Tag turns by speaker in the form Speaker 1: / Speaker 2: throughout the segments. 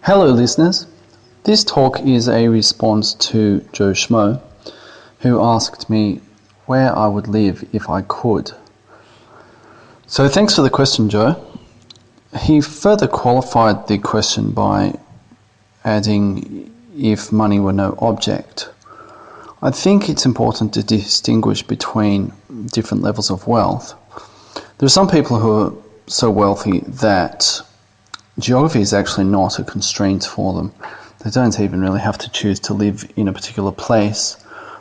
Speaker 1: Hello listeners, this talk is a response to Joe Shmoe, who asked me where I would live if I could. So thanks for the question, Joe. He further qualified the question by adding, if money were no object. I think it's important to distinguish between different levels of wealth. There are some people who are so wealthy that geography is actually not a constraint for them. They don't even really have to choose to live in a particular place.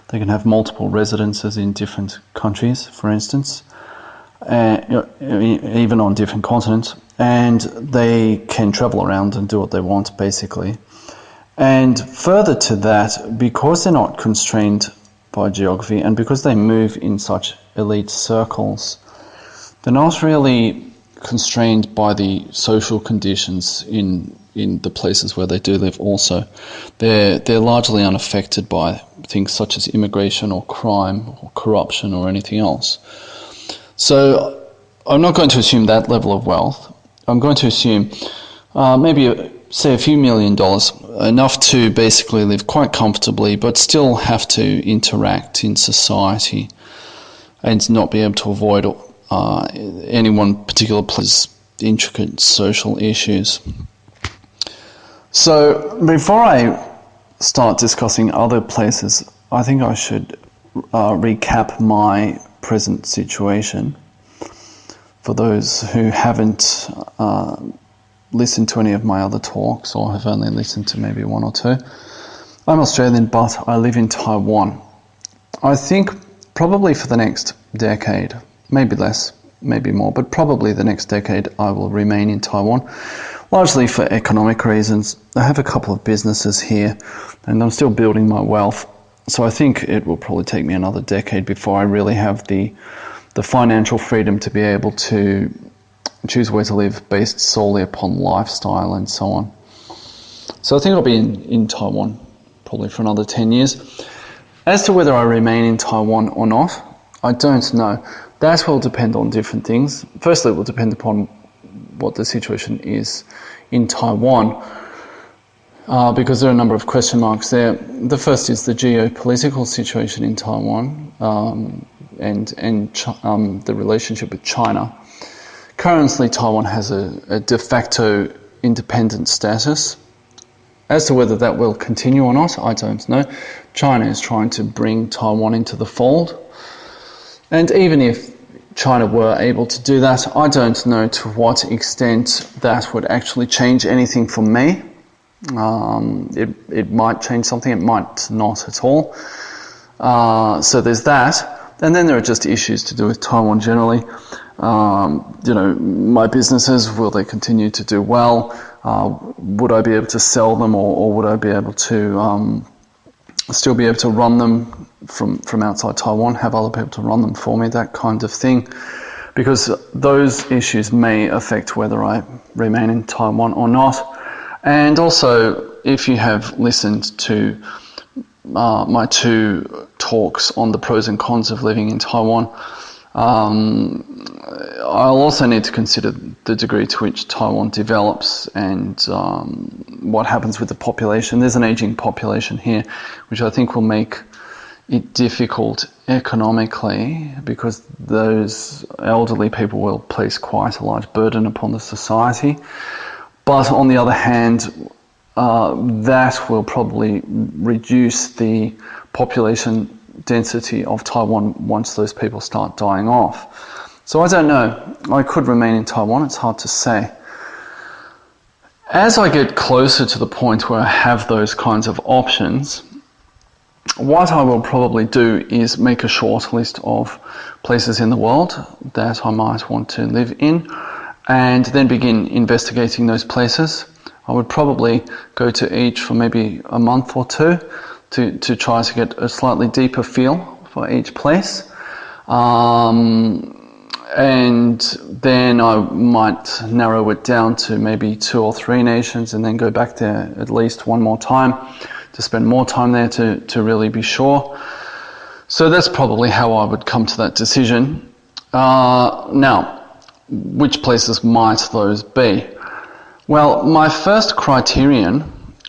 Speaker 1: They can have multiple residences in different countries, for instance, even on different continents, and they can travel around and do what they want, basically. And further to that, because they're not constrained by geography and because they move in such elite circles, they're not really constrained by the social conditions in the places where they do live also. They're largely unaffected by things such as immigration or crime or corruption or anything else. So I'm not going to assume that level of wealth. I'm going to assume say a few $1 million, enough to basically live quite comfortably but still have to interact in society and not be able to avoid any one particular place's intricate social issues. So before I start discussing other places, I think I should recap my present situation for those who haven't listened to any of my other talks or have only listened to maybe one or two. I'm Australian, but I live in Taiwan. I think probably for the next decade, maybe less, maybe more, but probably the next decade I will remain in Taiwan, largely for economic reasons. I have a couple of businesses here and I'm still building my wealth, so I think it will probably take me another decade before I really have the financial freedom to be able to choose where to live based solely upon lifestyle and so on. So I think I'll be in Taiwan probably for another 10 years. As to whether I remain in Taiwan or not, I don't know. That will depend on different things. Firstly, it will depend upon what the situation is in Taiwan, because there are a number of question marks there. The first is the geopolitical situation in Taiwan and the relationship with China. Currently, Taiwan has a de facto independent status. As to whether that will continue or not, I don't know. China is trying to bring Taiwan into the fold. And even if China were able to do that, I don't know to what extent that would actually change anything for me. It might change something, it might not at all. So there's that. And then there are just issues to do with Taiwan generally. My businesses, will they continue to do well? Would I be able to sell them or would I be able to still be able to run them from outside Taiwan, have other people to run them for me, that kind of thing? Because those issues may affect whether I remain in Taiwan or not. And also, if you have listened to my two talks on the pros and cons of living in Taiwan, I'll also need to consider the degree to which Taiwan develops and what happens with the population. There's an aging population here, which I think will make it difficult economically because those elderly people will place quite a large burden upon the society. But on the other hand, that will probably reduce the population density of Taiwan once those people start dying off. So I don't know. I could remain in Taiwan. It's hard to say. As I get closer to the point where I have those kinds of options, what I will probably do is make a short list of places in the world that I might want to live in and then begin investigating those places. I would probably go to each for maybe a month or two to try to get a slightly deeper feel for each place. And then I might narrow it down to maybe 2 or 3 nations and then go back there at least one more time to spend more time there to really be sure. So that's probably how I would come to that decision. Now, which places might those be? Well, my first criterion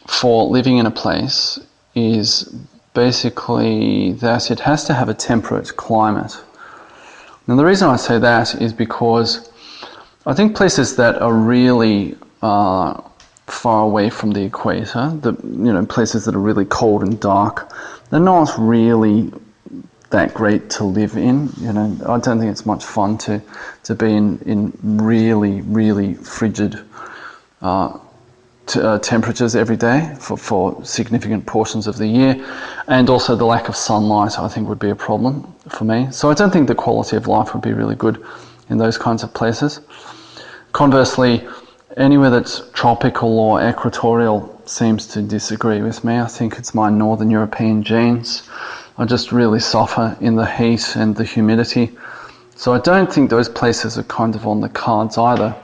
Speaker 1: for living in a place is basically that it has to have a temperate climate. Now, the reason I say that is because I think places that are really far away from the equator, places that are really cold and dark, they're not really that great to live in. I don't think it's much fun to be in really, really frigid temperatures every day for significant portions of the year, and also the lack of sunlight I think would be a problem for me. So I don't think the quality of life would be really good in those kinds of places. Conversely, anywhere that's tropical or equatorial seems to disagree with me. I think it's my Northern European genes. I just really suffer in the heat and the humidity. So I don't think those places are kind of on the cards either.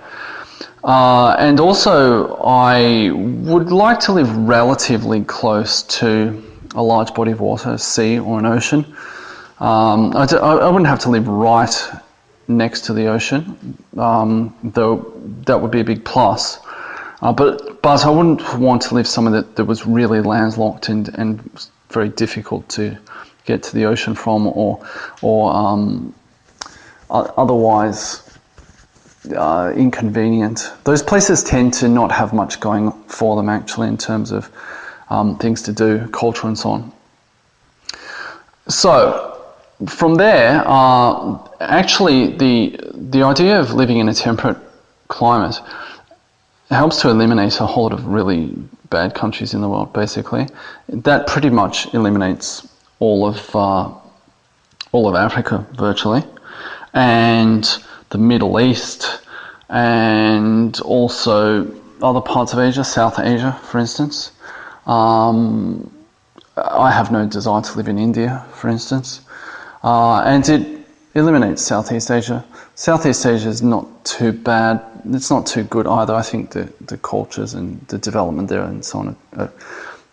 Speaker 1: And also, I would like to live relatively close to a large body of water, a sea or an ocean. I wouldn't have to live right next to the ocean, though that would be a big plus. But I wouldn't want to live somewhere that was really landlocked and very difficult to get to the ocean from, or otherwise inconvenient. Those places tend to not have much going for them actually in terms of things to do, culture and so on. So from there, actually the idea of living in a temperate climate helps to eliminate a whole lot of really bad countries in the world, basically. That pretty much eliminates all of Africa virtually, and the Middle East, and also other parts of Asia, South Asia, for instance. I have no desire to live in India, for instance, and it eliminates Southeast Asia. Southeast Asia is not too bad. It's not too good either. I think the cultures and the development there and so on are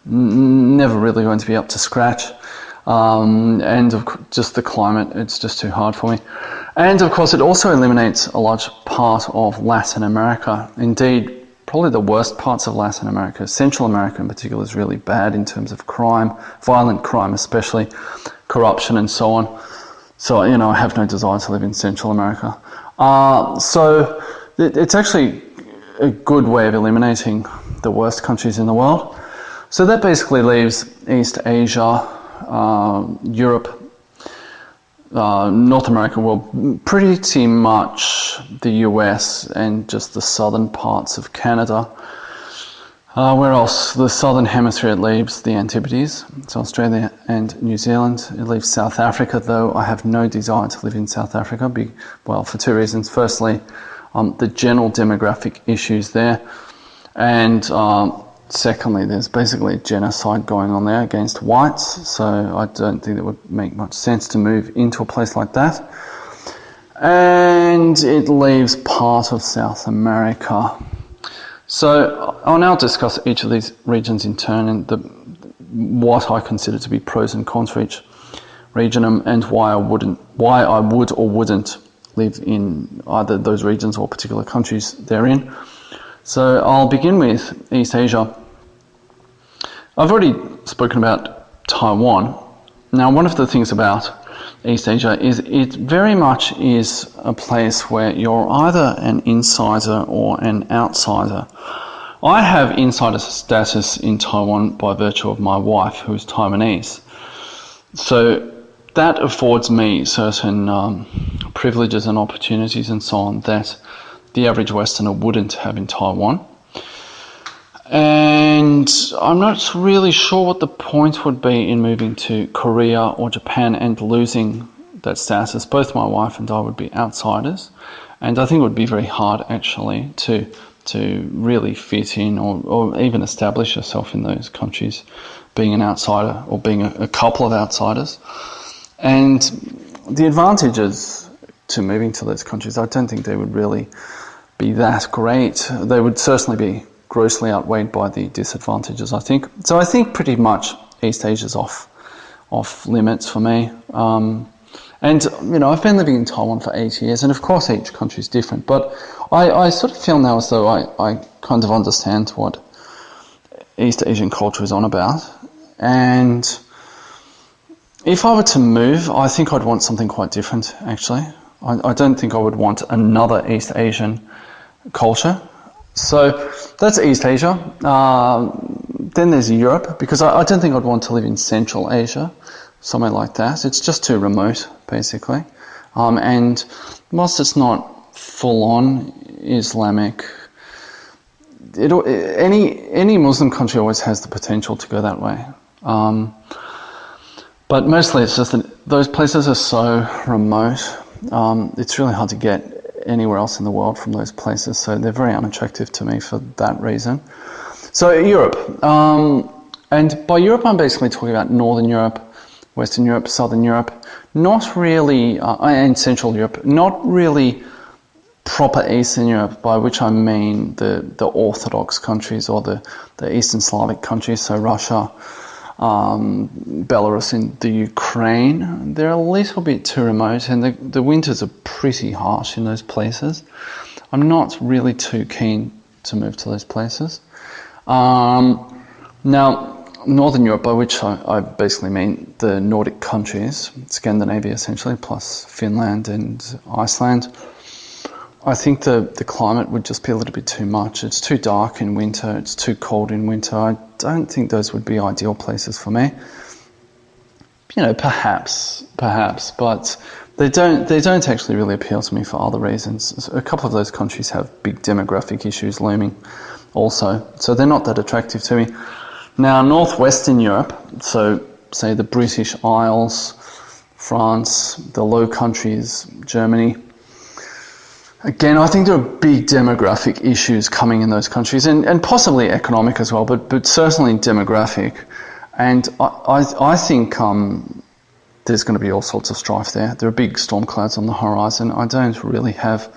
Speaker 1: never really going to be up to scratch. And just the climate, it's just too hard for me. And of course, it also eliminates a large part of Latin America. Indeed, probably the worst parts of Latin America. Central America in particular is really bad in terms of crime, violent crime especially, corruption and so on. So, I have no desire to live in Central America. So it's actually a good way of eliminating the worst countries in the world. So that basically leaves East Asia, Europe, North America, well, pretty much the US and just the southern parts of Canada. Where else? The southern hemisphere, it leaves the Antipodes, so Australia and New Zealand. It leaves South Africa, though I have no desire to live in South Africa, for two reasons. Firstly, the general demographic issues there, and secondly, there's basically a genocide going on there against whites, so I don't think it would make much sense to move into a place like that. And it leaves part of South America. So I'll now discuss each of these regions in turn and what I consider to be pros and cons for each region, and why I would or wouldn't live in either those regions or particular countries therein. So I'll begin with East Asia. I've already spoken about Taiwan. Now, one of the things about East Asia is it very much is a place where you're either an insider or an outsider. I have insider status in Taiwan by virtue of my wife, who is Taiwanese. So that affords me certain privileges and opportunities and so on that the average Westerner wouldn't have in Taiwan. And I'm not really sure what the point would be in moving to Korea or Japan and losing that status. Both my wife and I would be outsiders, and I think it would be very hard actually to really fit in or even establish yourself in those countries, being an outsider or being a couple of outsiders. And the advantages to moving to those countries, I don't think they would really be that great. They would certainly be grossly outweighed by the disadvantages, I think. So I think pretty much East Asia's off limits for me. And, I've been living in Taiwan for 8 years, and of course each country is different, but I sort of feel now as though I kind of understand what East Asian culture is on about. And if I were to move, I think I'd want something quite different, actually. I don't think I would want another East Asian culture. So that's East Asia. Then there's Europe, because I don't think I'd want to live in Central Asia, somewhere like that. It's just too remote, basically. And whilst it's not full-on Islamic, any Muslim country always has the potential to go that way. But mostly it's just that those places are so remote. It's really hard to get anywhere else in the world from those places, so they're very unattractive to me for that reason. So Europe, and by Europe I'm basically talking about Northern Europe, Western Europe, Southern Europe, not really, and Central Europe, not really proper Eastern Europe, by which I mean the Orthodox countries or the Eastern Slavic countries, so Russia, Belarus and the Ukraine. They're a little bit too remote, and the winters are pretty harsh in those places. I'm not really too keen to move to those places. Now, Northern Europe, by which I basically mean the Nordic countries, Scandinavia essentially, plus Finland and Iceland, I think the climate would just be a little bit too much. It's too dark in winter, it's too cold in winter. I don't think those would be ideal places for me. Perhaps, but they don't actually really appeal to me for other reasons. A couple of those countries have big demographic issues looming also, so they're not that attractive to me. Now, Northwestern Europe, so say the British Isles, France, the Low Countries, Germany. Again, I think there are big demographic issues coming in those countries, and possibly economic as well, but certainly demographic. And I think there's going to be all sorts of strife there. There are big storm clouds on the horizon. I don't really have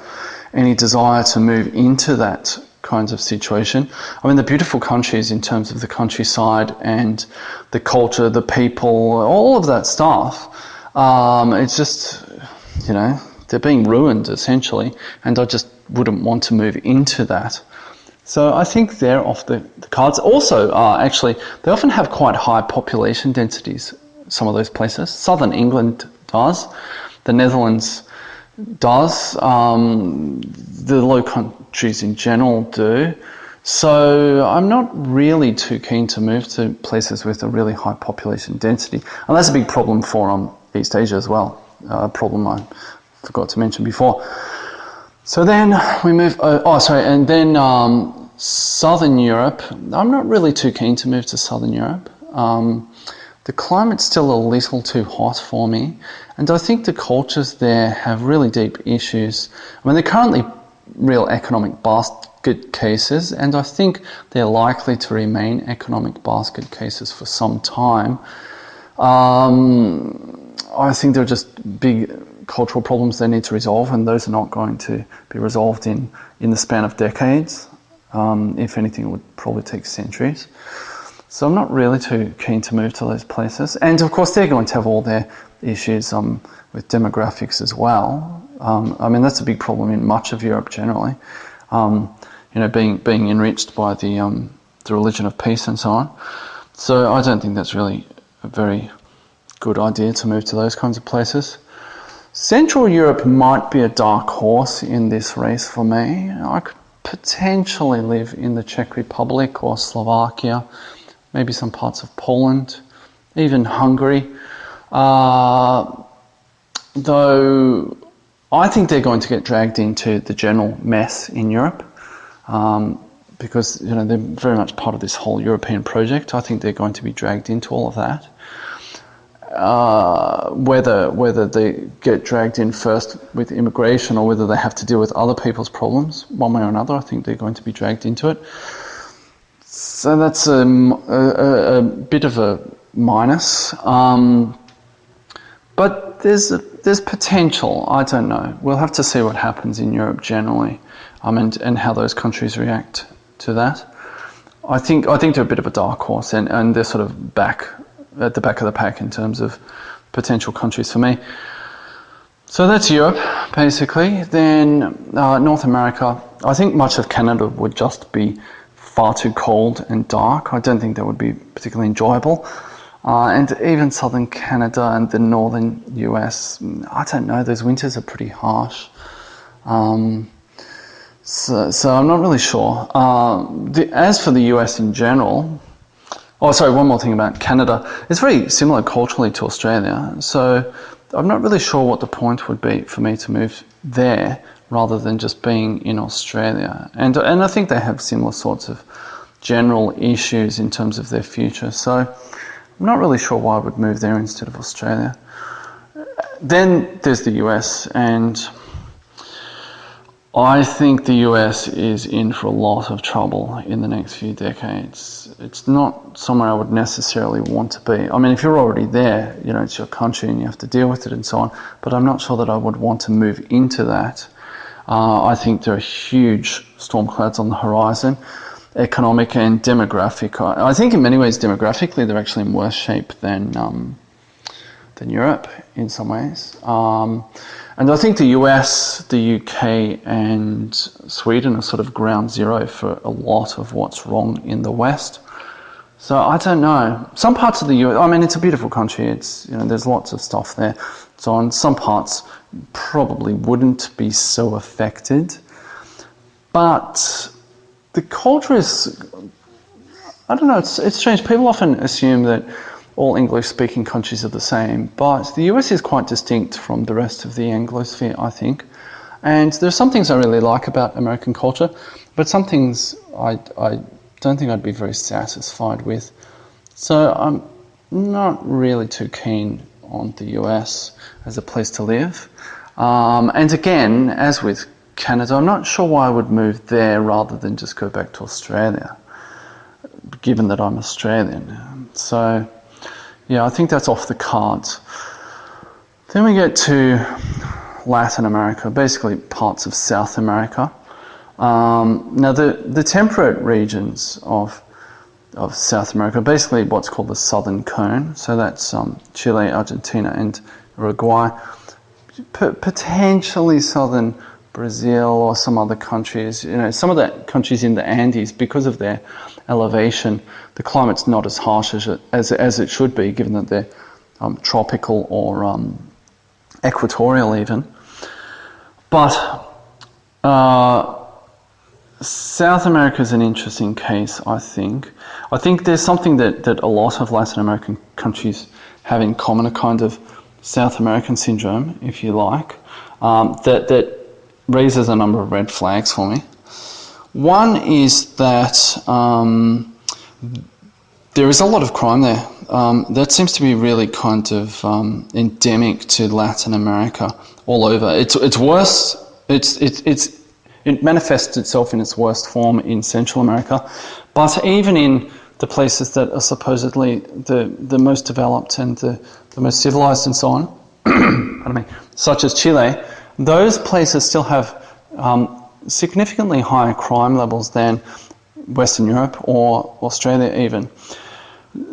Speaker 1: any desire to move into that kind of situation. I mean, the beautiful countries in terms of the countryside and the culture, the people, all of that stuff, it's just, they're being ruined essentially, and I just wouldn't want to move into that. So I think they're off the cards. Also, actually, they often have quite high population densities, some of those places. Southern England does, the Netherlands does, the Low Countries in general do. So I'm not really too keen to move to places with a really high population density. And that's a big problem for East Asia as well, a problem I forgot to mention before. So then we move, and then Southern Europe. I'm not really too keen to move to Southern Europe. The climate's still a little too hot for me, and I think the cultures there have really deep issues. I mean, they're currently real economic basket cases, and I think they're likely to remain economic basket cases for some time. I think there are just big cultural problems they need to resolve, and those are not going to be resolved in the span of decades. If anything, it would probably take centuries. So I'm not really too keen to move to those places. And of course, they're going to have all their issues with demographics as well. I mean, that's a big problem in much of Europe generally. Being enriched by the religion of peace and so on. So I don't think that's really a very good idea to move to those kinds of places. Central Europe might be a dark horse in this race for me. I could potentially live in the Czech Republic or Slovakia, maybe some parts of Poland, even Hungary. Though I think they're going to get dragged into the general mess in Europe, because they're very much part of this whole European project. I think they're going to be dragged into all of that. Whether they get dragged in first with immigration or whether they have to deal with other people's problems, one way or another, I think they're going to be dragged into it. So that's a bit of a minus. But there's potential. I don't know. We'll have to see what happens in Europe generally, and how those countries react to that. I think they're a bit of a dark horse, and they're sort of at the back of the pack in terms of potential countries for me. So that's Europe, basically. Then North America, I think much of Canada would just be far too cold and dark. I don't think that would be particularly enjoyable. And even southern Canada and the northern US, I don't know, those winters are pretty harsh. So I'm not really sure. As for the US in general, one more thing about Canada. It's very similar culturally to Australia. So I'm not really sure what the point would be for me to move there rather than just being in Australia. And I think they have similar sorts of general issues in terms of their future. So I'm not really sure why I would move there instead of Australia. Then there's the US, and I think the US is in for a lot of trouble in the next few decades. It's not somewhere I would necessarily want to be. I mean, if you're already there, it's your country and you have to deal with it and so on, but I'm not sure that I would want to move into that. I think there are huge storm clouds on the horizon, economic and demographic. I think in many ways, demographically, they're actually in worse shape than Europe in some ways. And I think the US, the UK and Sweden are sort of ground zero for a lot of what's wrong in the West. So I don't know. Some parts of the US, I mean, it's a beautiful country. It's, there's lots of stuff there. So on some parts probably wouldn't be so affected. But the culture is, I don't know, it's strange. People often assume that all English-speaking countries are the same, but the US is quite distinct from the rest of the Anglosphere, I think. And there's some things I really like about American culture, but some things I don't think I'd be very satisfied with. So I'm not really too keen on the US as a place to live. And again, as with Canada, I'm not sure why I would move there rather than just go back to Australia, given that I'm Australian. So yeah, I think that's off the cards. Then we get to Latin America, basically parts of South America. Now, the temperate regions of South America, basically what's called the Southern Cone, so that's Chile, Argentina, and Uruguay, potentially southern Brazil or some other countries. Some of the countries in the Andes, because of their elevation, the climate's not as harsh as it should be, given that they're tropical or equatorial even. But South America is an interesting case, I think. I think there's something that a lot of Latin American countries have in common, a kind of South American syndrome, if you like, that raises a number of red flags for me. One is that there is a lot of crime there. That seems to be really kind of endemic to Latin America all over. It's worse. It manifests itself in its worst form in Central America, but even in the places that are supposedly the most developed and the most civilized and so on, pardon me, such as Chile, those places still have significantly higher crime levels than Western Europe or Australia even.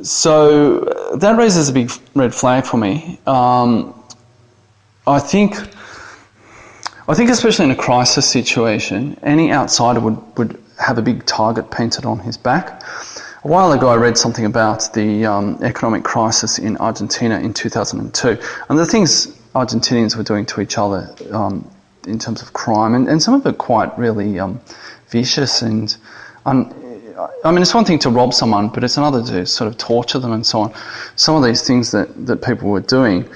Speaker 1: So that raises a big red flag for me. I think especially in a crisis situation, any outsider would have a big target painted on his back. A while ago I read something about the economic crisis in Argentina in 2002, and the things Argentinians were doing to each other in terms of crime, and some of it quite really vicious. And I mean, it's one thing to rob someone, but it's another to sort of torture them and so on. Some of these things that people were doing,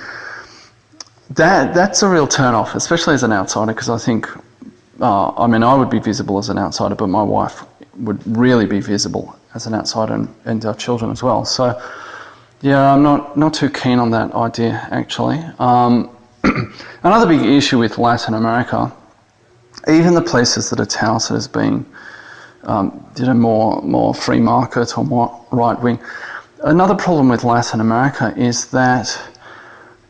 Speaker 1: that's a real turn-off, especially as an outsider, because I think, I mean, I would be visible as an outsider, but my wife would really be visible as an outsider, and our children as well. So yeah, I'm not too keen on that idea, actually. Another big issue with Latin America, even the places that are touted as being, more free market or more right wing. Another problem with Latin America is that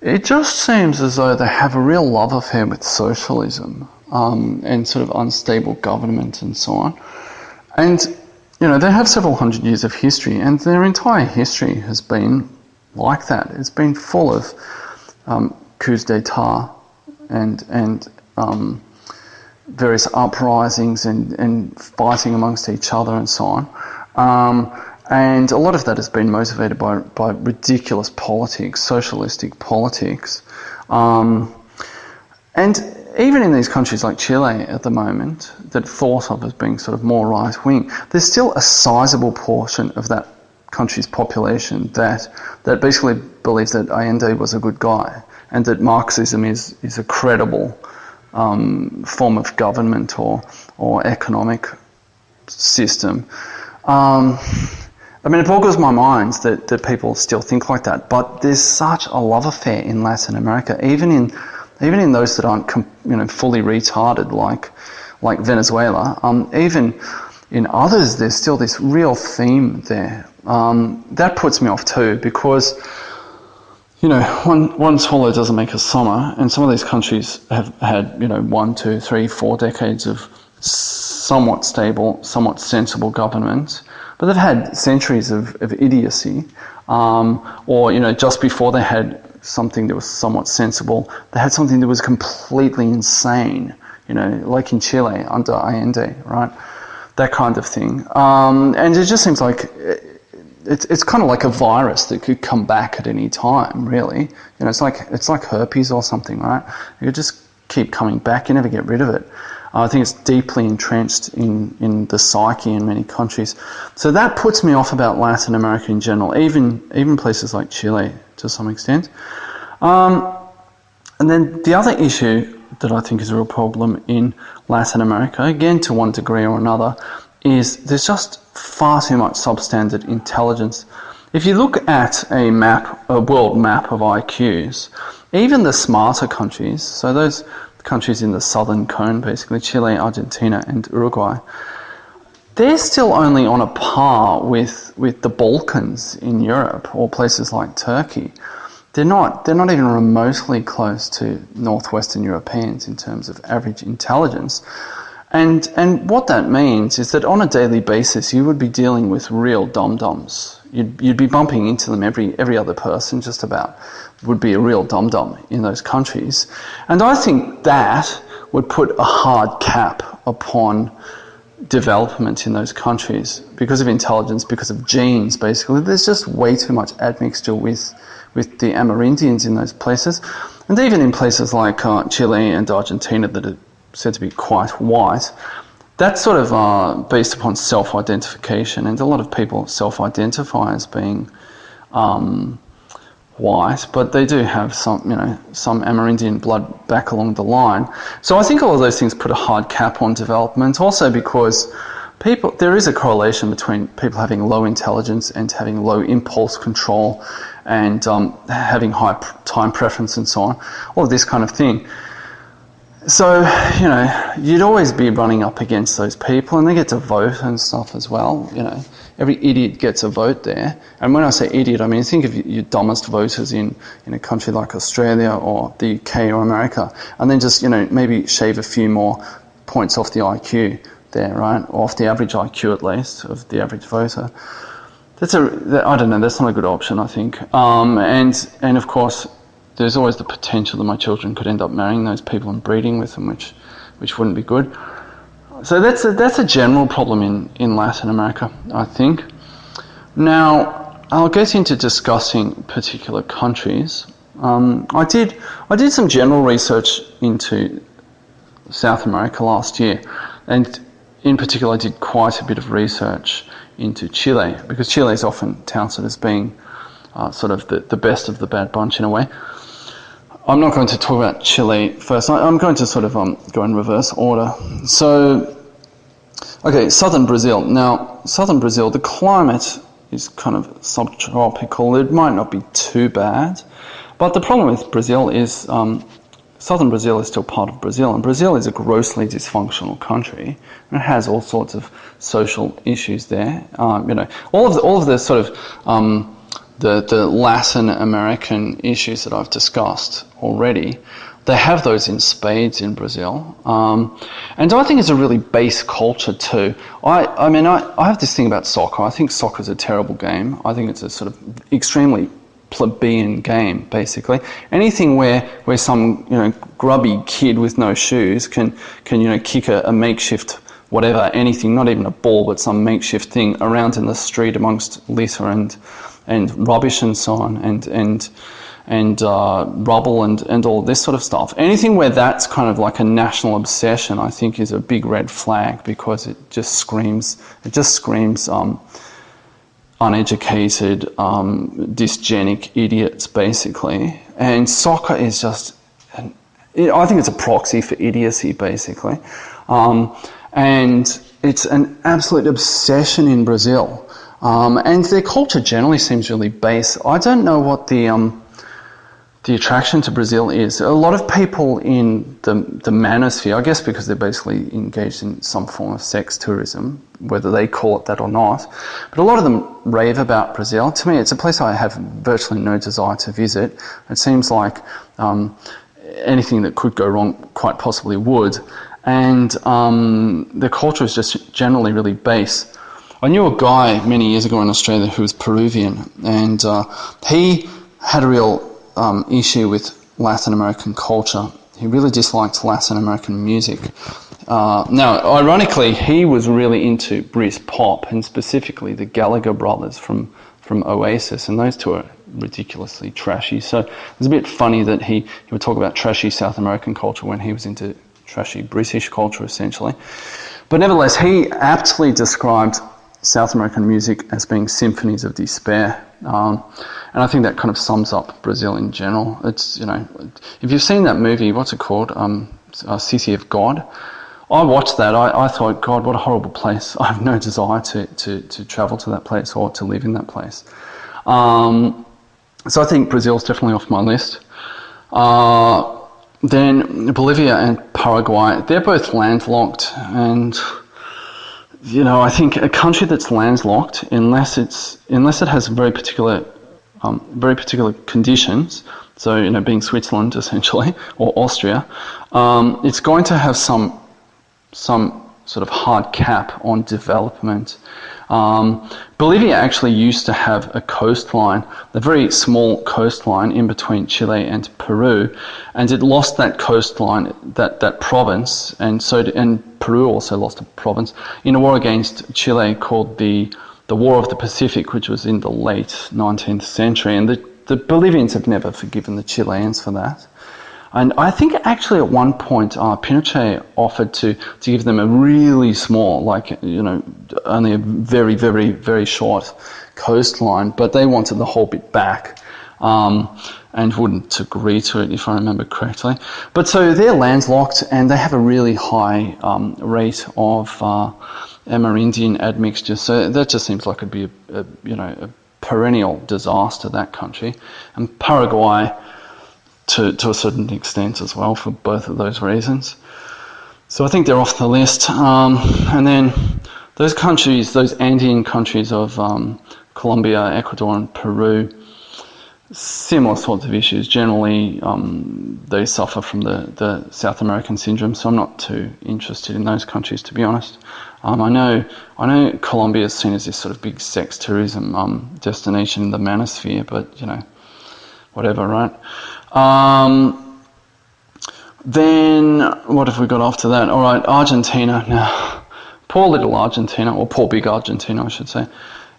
Speaker 1: it just seems as though they have a real love affair with socialism and sort of unstable government and so on. And they have several hundred years of history, and their entire history has been like that. It's been full of coups d'etat and various uprisings and fighting amongst each other and so on. And a lot of that has been motivated by ridiculous politics, socialistic politics. And even in these countries like Chile at the moment, that thought of as being sort of more right-wing, there's still a sizable portion of that country's population that basically believes that Allende was a good guy and that Marxism is a credible form of government or economic system. I mean, it boggles my mind that people still think like that, but there's such a love affair in Latin America, even in those that aren't fully retarded like Venezuela. Even in others, there's still this real theme there. That puts me off too, because one swallow doesn't make a summer, and some of these countries have had 1, 2, 3, 4 decades of somewhat stable, somewhat sensible government, but they've had centuries of idiocy, or just before they had something that was somewhat sensible, they had something that was completely insane, like in Chile under Allende, right? That kind of thing. And it just seems like it's kind of like a virus that could come back at any time, really. It's like herpes or something, right? You could just keep coming back, you never get rid of it. I think it's deeply entrenched in the psyche in many countries. So that puts me off about Latin America in general, even places like Chile to some extent. And then the other issue that I think is a real problem in Latin America, again to one degree or another, is there's just far too much substandard intelligence. If you look at a world map of IQs, even the smarter countries, so those countries in the southern cone, basically Chile, Argentina and Uruguay, they're still only on a par with the Balkans in Europe or places like Turkey. They're not even remotely close to northwestern Europeans in terms of average intelligence. And what that means is that on a daily basis you would be dealing with real dum-dums. You'd be bumping into them every other person just about would be a real dum-dum in those countries. And I think that would put a hard cap upon development in those countries because of intelligence, because of genes, basically. There's just way too much admixture with the Amerindians in those places. And even in places like Chile and Argentina that are said to be quite white, that's sort of based upon self-identification, and a lot of people self-identify as being white, but they do have some Amerindian blood back along the line. So I think all of those things put a hard cap on development, also because there is a correlation between people having low intelligence and having low impulse control and having high time preference and so on, all of this kind of thing. So, you'd always be running up against those people, and they get to vote and stuff as well. Every idiot gets a vote there. And when I say idiot, I mean, think of your dumbest voters in a country like Australia or the UK or America, and then just, maybe shave a few more points off the IQ there, right? Or off the average IQ, at least, of the average voter. I don't know, that's not a good option, I think. And of course, there's always the potential that my children could end up marrying those people and breeding with them, which wouldn't be good. So that's a general problem in Latin America, I think. Now, I'll get into discussing particular countries. I did some general research into South America last year, and in particular I did quite a bit of research into Chile, because Chile is often touted as being sort of the best of the bad bunch in a way. I'm not going to talk about Chile first. I'm going to sort of go in reverse order. So, okay, southern Brazil. Now, southern Brazil, the climate is kind of subtropical. It might not be too bad, but the problem with Brazil is southern Brazil is still part of Brazil, and Brazil is a grossly dysfunctional country. It has all sorts of social issues there. All of the sort of the Latin American issues that I've discussed already, they have those in spades in Brazil. And I think it's a really base culture too. I mean, I have this thing about soccer. I think soccer is a terrible game. I think it's a sort of extremely plebeian game, basically. Anything where some grubby kid with no shoes can kick a makeshift whatever, anything, not even a ball, but some makeshift thing around in the street amongst litter and rubbish and so on, and rubble and all this sort of stuff. Anything where that's kind of like a national obsession, I think, is a big red flag, because it just screams uneducated, dysgenic idiots, basically. And soccer is just, I think it's a proxy for idiocy, basically. And it's an absolute obsession in Brazil. And their culture generally seems really base. I don't know what the attraction to Brazil is. A lot of people in the manosphere, I guess because they're basically engaged in some form of sex tourism, whether they call it that or not, but a lot of them rave about Brazil. To me, it's a place I have virtually no desire to visit. It seems like anything that could go wrong quite possibly would. And the culture is just generally really base. I knew a guy many years ago in Australia who was Peruvian, and he had a real issue with Latin American culture. He really disliked Latin American music. Now, ironically, he was really into Brit pop, and specifically the Gallagher brothers from Oasis, and those two are ridiculously trashy. So it's a bit funny that he would talk about trashy South American culture when he was into trashy British culture, essentially. But nevertheless, he aptly described South American music as being symphonies of despair. And I think that kind of sums up Brazil in general. It's, if you've seen that movie, what's it called? City of God. I watched that. I thought, God, what a horrible place. I have no desire to travel to that place or to live in that place. So I think Brazil's definitely off my list. Then Bolivia and Paraguay, they're both landlocked, and I think a country that's landlocked, unless it has very particular conditions, so being Switzerland essentially or Austria, it's going to have some sort of hard cap on development. Bolivia actually used to have a coastline, a very small coastline in between Chile and Peru, and it lost that coastline, that province, and Peru also lost a province in a war against Chile called the War of the Pacific, which was in the late 19th century, and the Bolivians have never forgiven the Chileans for that. And I think actually at one point Pinochet offered to give them a really small, only a very, very, very short coastline, but they wanted the whole bit back and wouldn't agree to it, if I remember correctly. But so they're landlocked, and they have a really high rate of Amerindian admixture. So that just seems like it'd be a perennial disaster, that country. And Paraguay, to a certain extent as well, for both of those reasons. So I think they're off the list. And then those countries, those Andean countries of Colombia, Ecuador and Peru, similar sorts of issues. Generally, they suffer from the South American syndrome, so I'm not too interested in those countries, to be honest. I know Colombia is seen as this sort of big sex tourism destination in the manosphere, but, whatever, right? Then what have we got after that? All right, Argentina. Now, poor little Argentina, or poor big Argentina, I should say.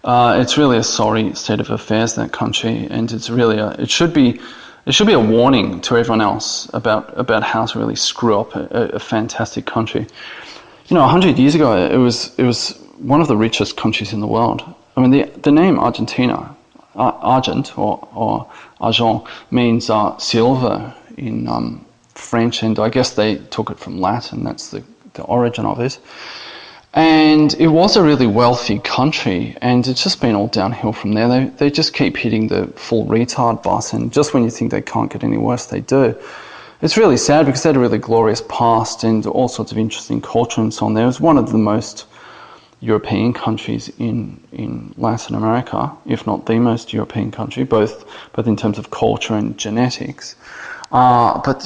Speaker 1: It's really a sorry state of affairs, that country, and it's really it should be a warning to everyone else about how to really screw up a fantastic country. 100 years ago, it was one of the richest countries in the world. I mean, the name Argentina, argent or argent, means silver in French, and I guess they took it from Latin. That's the origin of it. And it was a really wealthy country, and it's just been all downhill from there. They just keep hitting the full retard bus, and just when you think they can't get any worse, they do. It's really sad because they had a really glorious past and all sorts of interesting culture and so on. There was one of the most European countries in Latin America, if not the most European country, both in terms of culture and genetics. But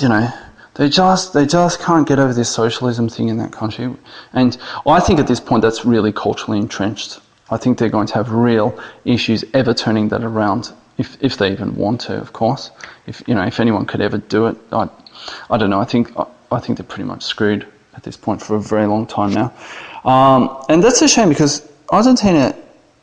Speaker 1: they just can't get over this socialism thing in that country, and I think at this point that's really culturally entrenched. I think they're going to have real issues ever turning that around if they even want to, of course. If anyone could ever do it, I don't know. I think they're pretty much screwed at this point for a very long time now, and that's a shame because Argentina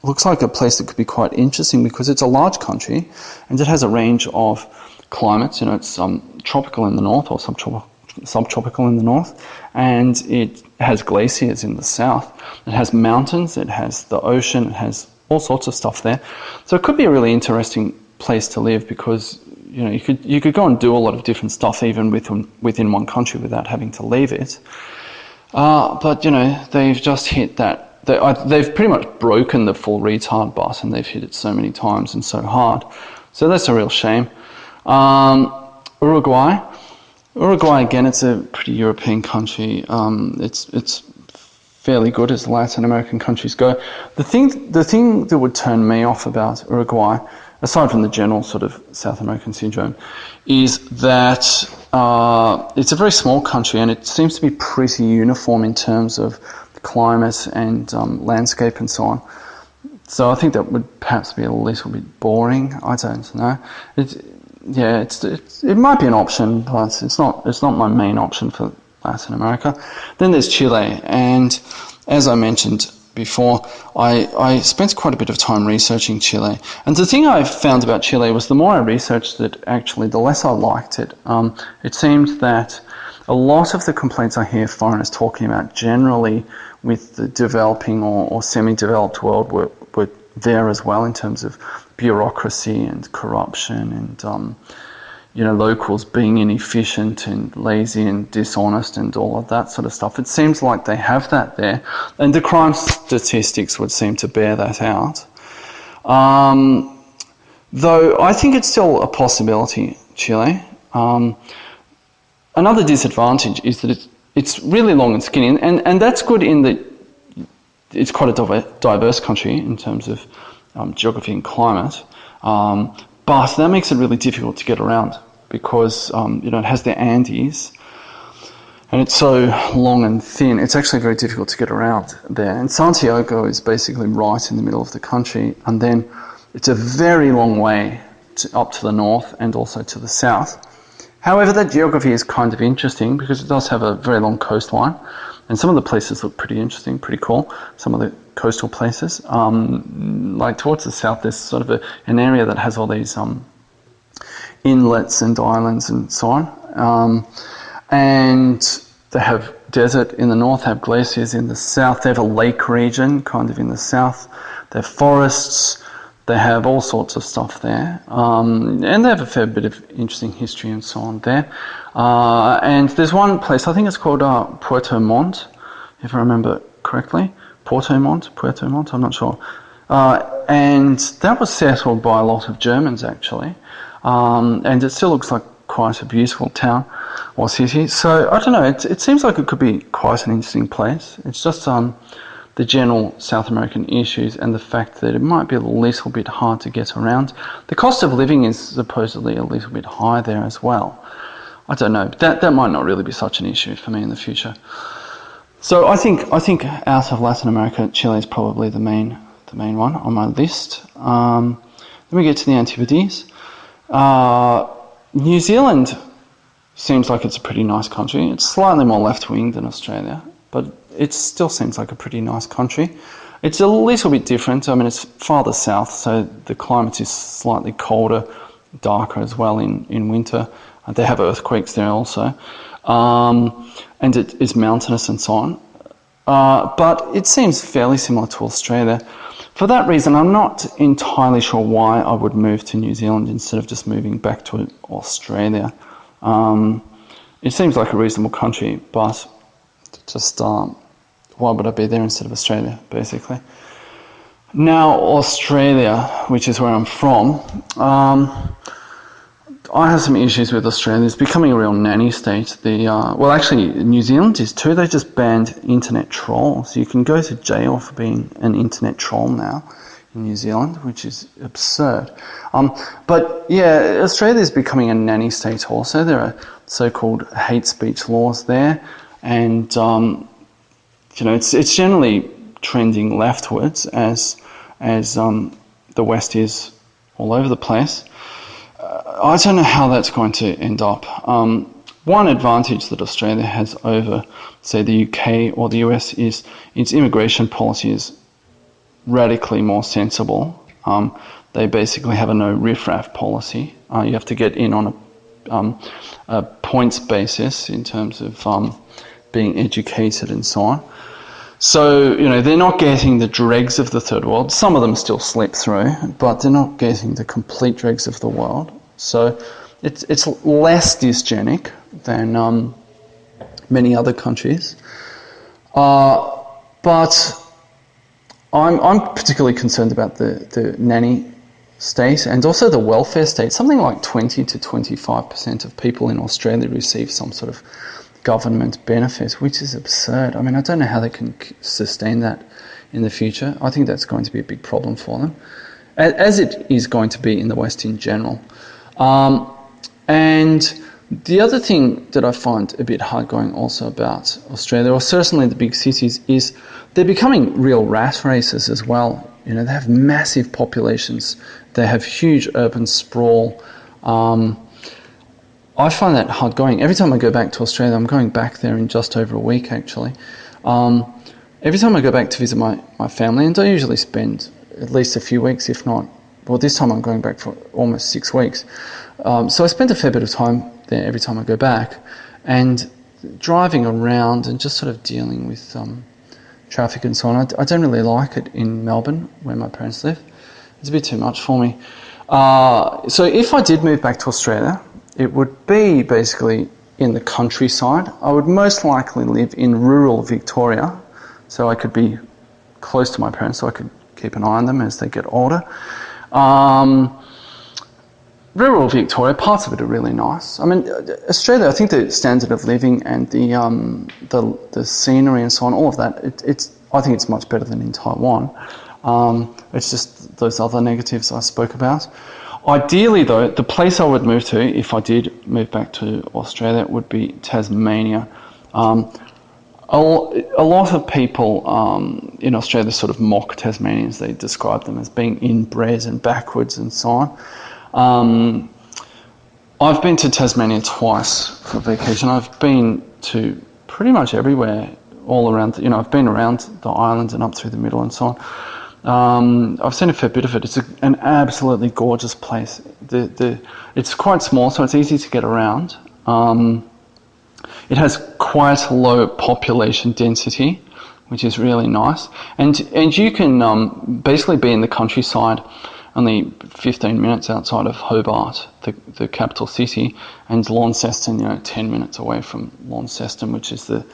Speaker 1: looks like a place that could be quite interesting because it's a large country and it has a range of climates. It's tropical in the north or subtropical in the north, and it has glaciers in the south. It has mountains, it has the ocean, it has all sorts of stuff there. So it could be a really interesting place to live because you could go and do a lot of different stuff even within one country without having to leave it. But they've just hit that. They've pretty much broken the full retard bus, and they've hit it so many times and so hard. So that's a real shame. Uruguay again, it's a pretty European country. It's fairly good as Latin American countries go. The thing that would turn me off about Uruguay, aside from the general sort of South American syndrome, is that it's a very small country and it seems to be pretty uniform in terms of climate and landscape and so on. So I think that would perhaps be a little bit boring. I don't know. It might be an option, but it's not my main option for Latin America. Then there's Chile, and as I mentioned before, I spent quite a bit of time researching Chile. And the thing I found about Chile was the more I researched it, actually, the less I liked it. It seemed that a lot of the complaints I hear foreigners talking about generally with the developing or semi-developed world were there as well in terms of bureaucracy and corruption and locals being inefficient and lazy and dishonest and all of that sort of stuff. It seems like they have that there, and the crime statistics would seem to bear that out. Though I think it's still a possibility, Chile. Another disadvantage is that it's really long and skinny, and that's good in that it's quite a diverse country in terms of geography and climate, but that makes it really difficult to get around because it has the Andes and it's so long and thin. It's actually very difficult to get around there. And Santiago is basically right in the middle of the country, and then it's a very long way up to the north and also to the south. However, that geography is kind of interesting because it does have a very long coastline, and some of the places look pretty interesting, pretty cool, some of the coastal places. Like towards the south, there's sort of an area that has all these inlets and islands and so on. And they have desert in the north, they have glaciers in the south, they have a lake region kind of in the south, they have forests, they have all sorts of stuff there, and they have a fair bit of interesting history and so on there. And there's one place, I think it's called Puerto Montt, if I remember correctly. Puerto Montt, I'm not sure. And that was settled by a lot of Germans, actually. And it still looks like quite a beautiful town or city. So, I don't know, it seems like it could be quite an interesting place. It's just the general South American issues and the fact that it might be a little bit hard to get around. The cost of living is supposedly a little bit high there as well. I don't know. That might not really be such an issue for me in the future. So I think out of Latin America, Chile is probably the main one on my list. Then we get to the Antipodes. New Zealand seems like it's a pretty nice country. It's slightly more left-wing than Australia, but it still seems like a pretty nice country. It's a little bit different. I mean, it's farther south, so the climate is slightly colder, darker as well in winter. They have earthquakes there also. And it is mountainous and so on. But it seems fairly similar to Australia. For that reason, I'm not entirely sure why I would move to New Zealand instead of just moving back to Australia. It seems like a reasonable country, but just why would I be there instead of Australia, basically? Now, Australia, which is where I'm from, I have some issues with Australia. It's becoming a real nanny state. Well, actually, New Zealand is too. They just banned internet trolls. You can go to jail for being an internet troll now in New Zealand, which is absurd. But yeah, Australia is becoming a nanny state also. There are so-called hate speech laws there, and it's generally trending leftwards as the West is all over the place. I don't know how that's going to end up. One advantage that Australia has over, say, the UK or the US is its immigration policy is radically more sensible. They basically have a no riffraff policy. You have to get in on a points basis in terms of being educated and so on. So, they're not getting the dregs of the third world. Some of them still slip through, but they're not getting the complete dregs of the world. So it's less dysgenic than many other countries. But I'm particularly concerned about the nanny state and also the welfare state. Something like 20 to 25% of people in Australia receive some sort of government benefit, which is absurd. I mean, I don't know how they can sustain that in the future. I think that's going to be a big problem for them, as it is going to be in the West in general. And the other thing that I find a bit hard going also about Australia, or certainly the big cities, is they're becoming real rat races as well. They have massive populations. They have huge urban sprawl. I find that hard going. Every time I go back to Australia, I'm going back there in just over a week actually. Every time I go back to visit my family, and I usually spend at least a few weeks, if not, well, this time I'm going back for almost 6 weeks. So I spend a fair bit of time there every time I go back, and driving around and just sort of dealing with traffic and so on. I don't really like it in Melbourne, where my parents live. It's a bit too much for me. So if I did move back to Australia, it would be basically in the countryside. I would most likely live in rural Victoria, so I could be close to my parents, so I could keep an eye on them as they get older. Rural Victoria, parts of it are really nice. I mean, Australia, I think the standard of living and the scenery and so on, all of that, I think it's much better than in Taiwan. It's just those other negatives I spoke about. Ideally, though, the place I would move to, if I did move back to Australia, would be Tasmania. A lot of people in Australia sort of mock Tasmanians. They describe them as being inbred and backwards and so on. I've been to Tasmania twice for vacation. I've been to pretty much everywhere, all around. I've been around the island and up through the middle and so on. I've seen a fair bit of it. It's an absolutely gorgeous place. It's quite small, so it's easy to get around. It has quite low population density, which is really nice. And you can basically be in the countryside only 15 minutes outside of Hobart, the capital city, and Launceston, 10 minutes away from Launceston, which is the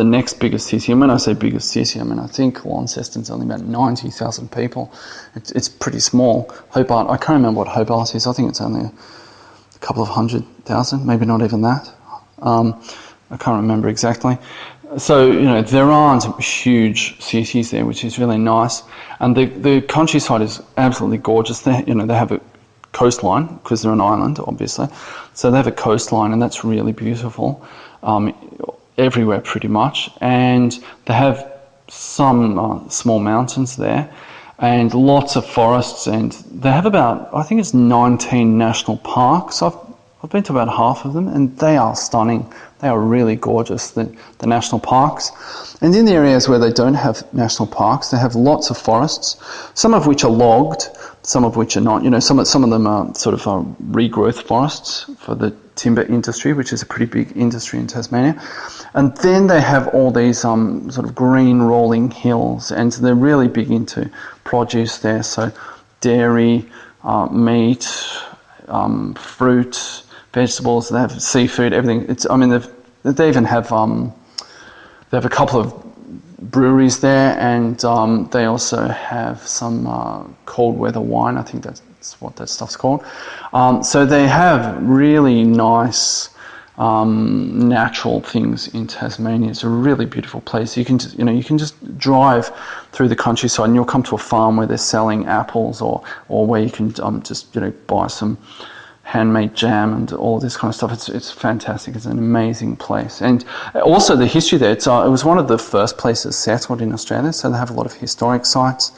Speaker 1: next biggest city. And when I say biggest city, I think Launceston's only about 90,000 people. It's pretty small. Hobart, I can't remember what Hobart is. I think it's only a couple of 100,000, maybe not even that. I can't remember exactly. So, there aren't huge cities there, which is really nice. And the countryside is absolutely gorgeous. They have a coastline, because they're an island, obviously. So they have a coastline, and that's really beautiful. Everywhere pretty much, and they have some small mountains there and lots of forests, and they have about, I think it's 19 national parks. I've been to about half of them, and they are stunning. They are really gorgeous, the national parks. And in the areas where they don't have national parks, they have lots of forests, some of which are logged, some of which are not. Some of them are sort of regrowth forests for the timber industry, which is a pretty big industry in Tasmania. And then they have all these sort of green rolling hills, and they're really big into produce there. So dairy, meat, fruit, vegetables. They have seafood, everything. They even have they have a couple of breweries there, and they also have some cold weather wine. I think that's what that stuff's called. So they have really nice natural things in Tasmania. It's a really beautiful place. You can just drive through the countryside, and you'll come to a farm where they're selling apples, or where you can just buy some handmade jam and all this kind of stuff. It's fantastic. It's an amazing place. And also the history there, it was one of the first places settled in Australia, so they have a lot of historic sites.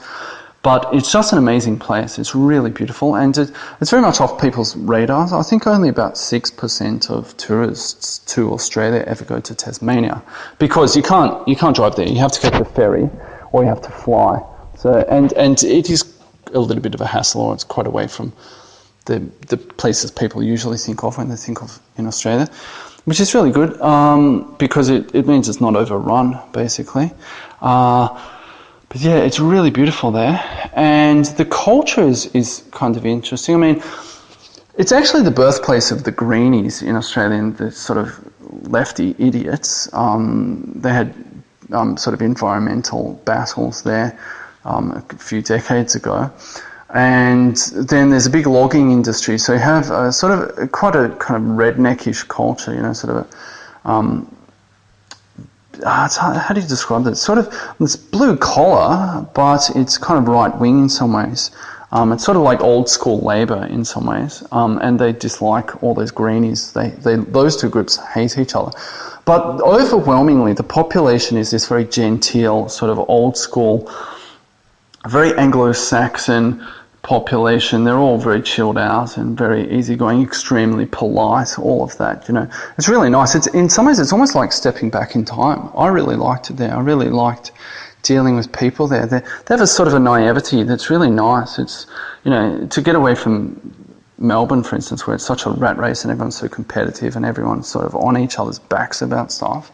Speaker 1: But it's just an amazing place. It's really beautiful, and it's very much off people's radars. I think only about 6% of tourists to Australia ever go to Tasmania, because you can't drive there. You have to get the ferry, or you have to fly. So and it is a little bit of a hassle, or it's quite away from the places people usually think of when they think of in Australia, which is really good, because it means it's not overrun, basically. But yeah, it's really beautiful there, and the culture is kind of interesting. I mean, it's actually the birthplace of the greenies in Australia, and the sort of lefty idiots. They had sort of environmental battles there a few decades ago, and then there's a big logging industry. So you have a sort of quite a kind of redneckish culture, you know, sort of a how do you describe it? It's sort of, it's blue collar, but it's kind of right wing in some ways. It's sort of like old school Labor in some ways, and they dislike all those greenies. Those two groups hate each other. But overwhelmingly, the population is this very genteel, sort of old school, very Anglo-Saxon population. They're all very chilled out and very easygoing, extremely polite, all of that, you know. It's really nice. It's, in some ways, it's almost like stepping back in time. I really liked it there. I really liked dealing with people there. They have a sort of a naivety that's really nice. It's, you know, to get away from Melbourne, for instance, where it's such a rat race and everyone's so competitive and everyone's sort of on each other's backs about stuff.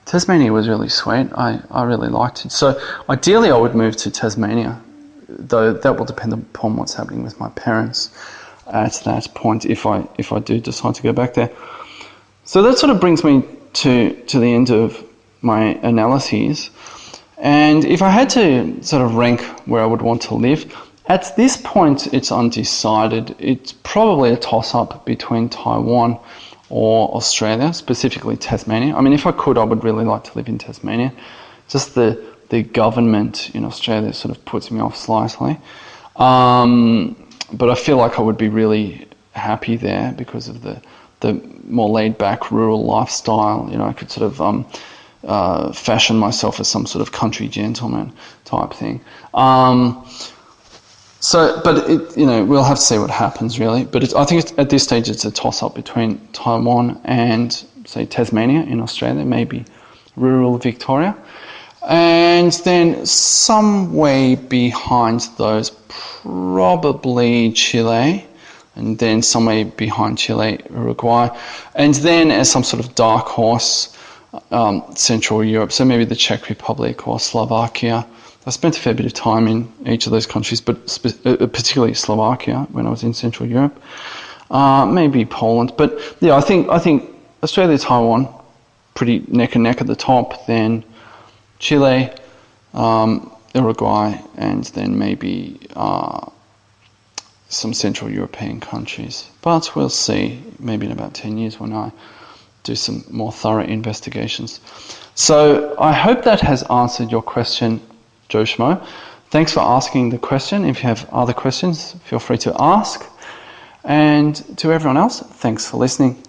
Speaker 1: Tasmania was really sweet. I really liked it. So ideally I would move to Tasmania, though that will depend upon what's happening with my parents at that point, if I do decide to go back there. So that sort of brings me to the end of my analyses. And if I had to sort of rank where I would want to live, at this point it's undecided. It's probably a toss-up between Taiwan or Australia, specifically Tasmania. I mean, if I could, I would really like to live in Tasmania. Just the government in Australia sort of puts me off slightly. But I feel like I would be really happy there because of the more laid-back rural lifestyle. You know, I could sort of fashion myself as some sort of country gentleman type thing. But you know, we'll have to see what happens, really. But I think at this stage it's a toss-up between Taiwan and, say, Tasmania in Australia, maybe rural Victoria. And then some way behind those, probably Chile, and then some way behind Chile, Uruguay, and then as some sort of dark horse, Central Europe, so maybe the Czech Republic or Slovakia. I spent a fair bit of time in each of those countries, but particularly Slovakia when I was in Central Europe. Maybe Poland, but yeah, I think Australia, Taiwan, pretty neck and neck at the top. Then Chile, Uruguay, and then maybe some Central European countries. But we'll see. Maybe in about 10 years when I do some more thorough investigations. So I hope that has answered your question, Joe Shmoe. Thanks for asking the question. If you have other questions, feel free to ask. And to everyone else, thanks for listening.